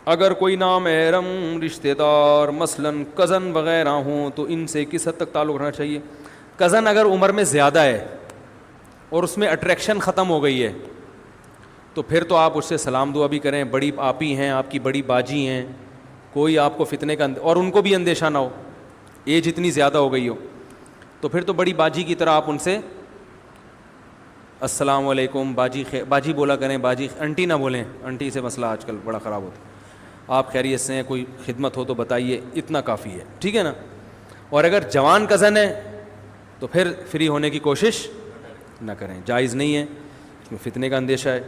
اگر کوئی نامحرم رشتہ دار مثلاً کزن وغیرہ ہوں تو ان سے کس حد تک تعلق رہنا چاہیے؟ کزن اگر عمر میں زیادہ ہے اور اس میں اٹریکشن ختم ہو گئی ہے تو پھر تو آپ اس سے سلام دعا بھی کریں. بڑی آپی ہیں, آپ کی بڑی باجی ہیں, کوئی آپ کو فتنے کا اور ان کو بھی اندیشہ نہ ہو, ایج اتنی زیادہ ہو گئی ہو تو پھر تو بڑی باجی کی طرح آپ ان سے السلام علیکم باجی باجی بولا کریں, باجی انٹی نہ بولیں, انٹی سے مسئلہ آج کل بڑا خراب ہوتا ہے. آپ خیریت سے ہیں, کوئی خدمت ہو تو بتائیے, اتنا کافی ہے, ٹھیک ہے نا. اور اگر جوان کزن ہے تو پھر فری ہونے کی کوشش نہ کریں, جائز نہیں ہے, اس میں فتنے کا اندیشہ ہے.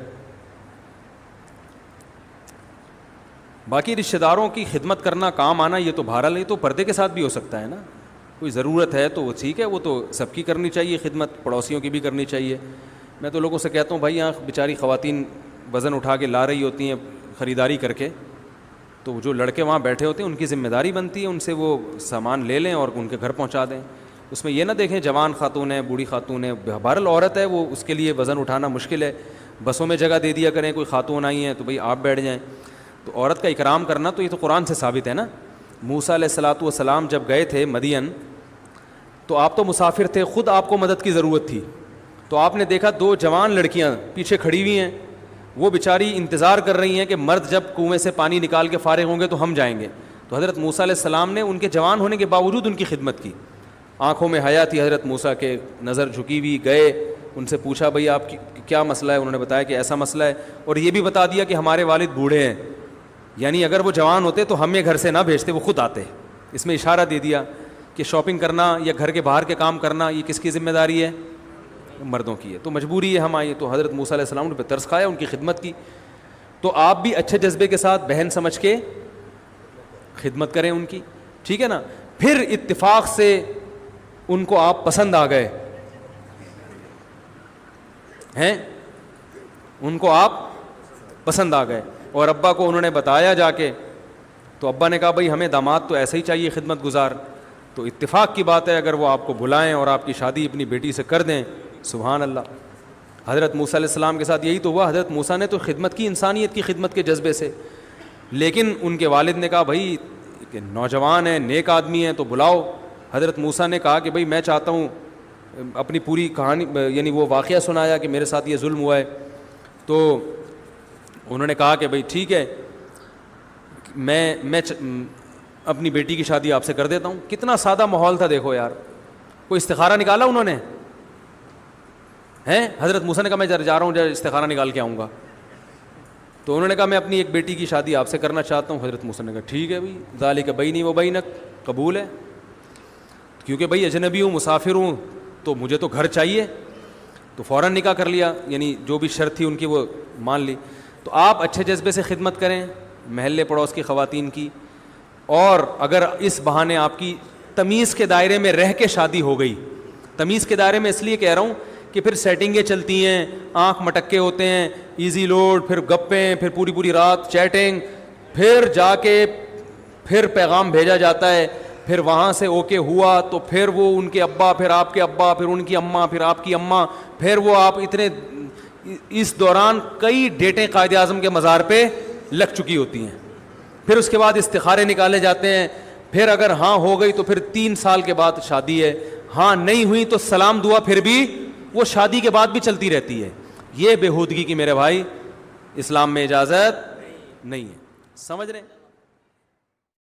باقی رشتہ داروں کی خدمت کرنا, کام آنا, یہ تو بہرحال نہیں تو پردے کے ساتھ بھی ہو سکتا ہے نا. کوئی ضرورت ہے تو وہ ٹھیک ہے, وہ تو سب کی کرنی چاہیے خدمت, پڑوسیوں کی بھی کرنی چاہیے. میں تو لوگوں سے کہتا ہوں بھائی یہاں بیچاری خواتین وزن اٹھا کے لا رہی ہوتی ہیں خریداری کر کے, تو جو لڑکے وہاں بیٹھے ہوتے ہیں ان کی ذمہ داری بنتی ہے ان سے وہ سامان لے لیں اور ان کے گھر پہنچا دیں. اس میں یہ نہ دیکھیں جوان خاتون ہے, بوڑھی خاتون ہے, بہرحال عورت ہے, وہ اس کے لیے وزن اٹھانا مشکل ہے. بسوں میں جگہ دے دیا کریں, کوئی خاتون آئی ہیں تو بھئی آپ بیٹھ جائیں. تو عورت کا اکرام کرنا تو یہ تو قرآن سے ثابت ہے نا. موسیٰ علیہ الصلوۃ والسلام جب گئے تھے مدین تو آپ تو مسافر تھے, خود آپ کو مدد کی ضرورت تھی, تو آپ نے دیکھا 2 جوان لڑکیاں پیچھے کھڑی ہوئی ہیں, وہ بیچاری انتظار کر رہی ہیں کہ مرد جب کنویں سے پانی نکال کے فارغ ہوں گے تو ہم جائیں گے. تو حضرت موسیٰ علیہ السلام نے ان کے جوان ہونے کے باوجود ان کی خدمت کی. آنکھوں میں حیا تھی حضرت موسیٰ کے, نظر جھکی ہوئی, گئے ان سے پوچھا بھئی آپ کی کیا مسئلہ ہے؟ انہوں نے بتایا کہ ایسا مسئلہ ہے, اور یہ بھی بتا دیا کہ ہمارے والد بوڑھے ہیں, یعنی اگر وہ جوان ہوتے تو ہمیں گھر سے نہ بھیجتے, وہ خود آتے. اس میں اشارہ دے دیا کہ شاپنگ کرنا یا گھر کے باہر کے کام کرنا یہ کس کی ذمہ داری ہے؟ مردوں کی ہے. تو مجبوری ہے ہم آئیے. تو حضرت موسیٰ علیہ السلام نے پہ ترس کھایا, ان کی خدمت کی. تو آپ بھی اچھے جذبے کے ساتھ بہن سمجھ کے خدمت کریں ان کی, ٹھیک ہے نا. پھر اتفاق سے ان کو آپ پسند آ گئے ہیں, ان کو آپ پسند آ گئے اور ابا کو انہوں نے بتایا جا کے, تو ابا نے کہا بھئی ہمیں داماد تو ایسا ہی چاہیے خدمت گزار. تو اتفاق کی بات ہے اگر وہ آپ کو بلائیں اور آپ کی شادی اپنی بیٹی سے کر دیں, سبحان اللہ. حضرت موسیٰ علیہ السلام کے ساتھ یہی تو ہوا. حضرت موسیٰ نے تو خدمت کی, انسانیت کی خدمت کے جذبے سے, لیکن ان کے والد نے کہا بھائی کہ نوجوان ہیں, نیک آدمی ہیں, تو بلاؤ. حضرت موسیٰ نے کہا کہ بھئی میں چاہتا ہوں, اپنی پوری کہانی یعنی وہ واقعہ سنایا کہ میرے ساتھ یہ ظلم ہوا ہے. تو انہوں نے کہا کہ بھئی ٹھیک ہے, میں اپنی بیٹی کی شادی آپ سے کر دیتا ہوں. کتنا سادہ ماحول تھا دیکھو یار, کوئی استخارہ نکالا انہوں نے ہیں. حضرت موسیٰ نے کہا میں جا رہا ہوں, استخارہ نکال کے آؤں گا. تو انہوں نے کہا میں اپنی ایک بیٹی کی شادی آپ سے کرنا چاہتا ہوں. حضرت موسیٰ نے کہا ٹھیک ہے بھائی, ذالک بینی و بینک, قبول ہے, کیونکہ بھائی اجنبی ہوں, مسافر ہوں, تو مجھے تو گھر چاہیے. تو فوراً نکاح کر لیا, یعنی جو بھی شرط تھی ان کی وہ مان لی. تو آپ اچھے جذبے سے خدمت کریں محلے پڑوس کی خواتین کی. اور اگر اس بہانے آپ کی تمیز کے دائرے میں رہ کے شادی ہو گئی, تمیز کے دائرے میں اس لیے کہہ رہا ہوں کہ پھر سیٹنگیں چلتی ہیں, آنکھ مٹکے ہوتے ہیں, ایزی لوڈ, پھر گپیں, پھر پوری رات چیٹنگ, پھر جا کے پھر پیغام بھیجا جاتا ہے, پھر وہاں سے اوکے ہوا تو پھر وہ ان کے ابا, پھر آپ کے ابا, پھر ان کی اماں, پھر آپ کی اماں, پھر وہ آپ اتنے, اس دوران کئی ڈیٹیں قائد اعظم کے مزار پہ لگ چکی ہوتی ہیں. پھر اس کے بعد استخارے نکالے جاتے ہیں. پھر اگر ہاں ہو گئی تو پھر 3 سال کے بعد شادی ہے, ہاں نہیں ہوئی تو سلام دعا پھر بھی وہ شادی کے بعد بھی چلتی رہتی ہے. یہ بےہودگی کی میرے بھائی اسلام میں اجازت نہیں ہے. سمجھ رہے ہیں؟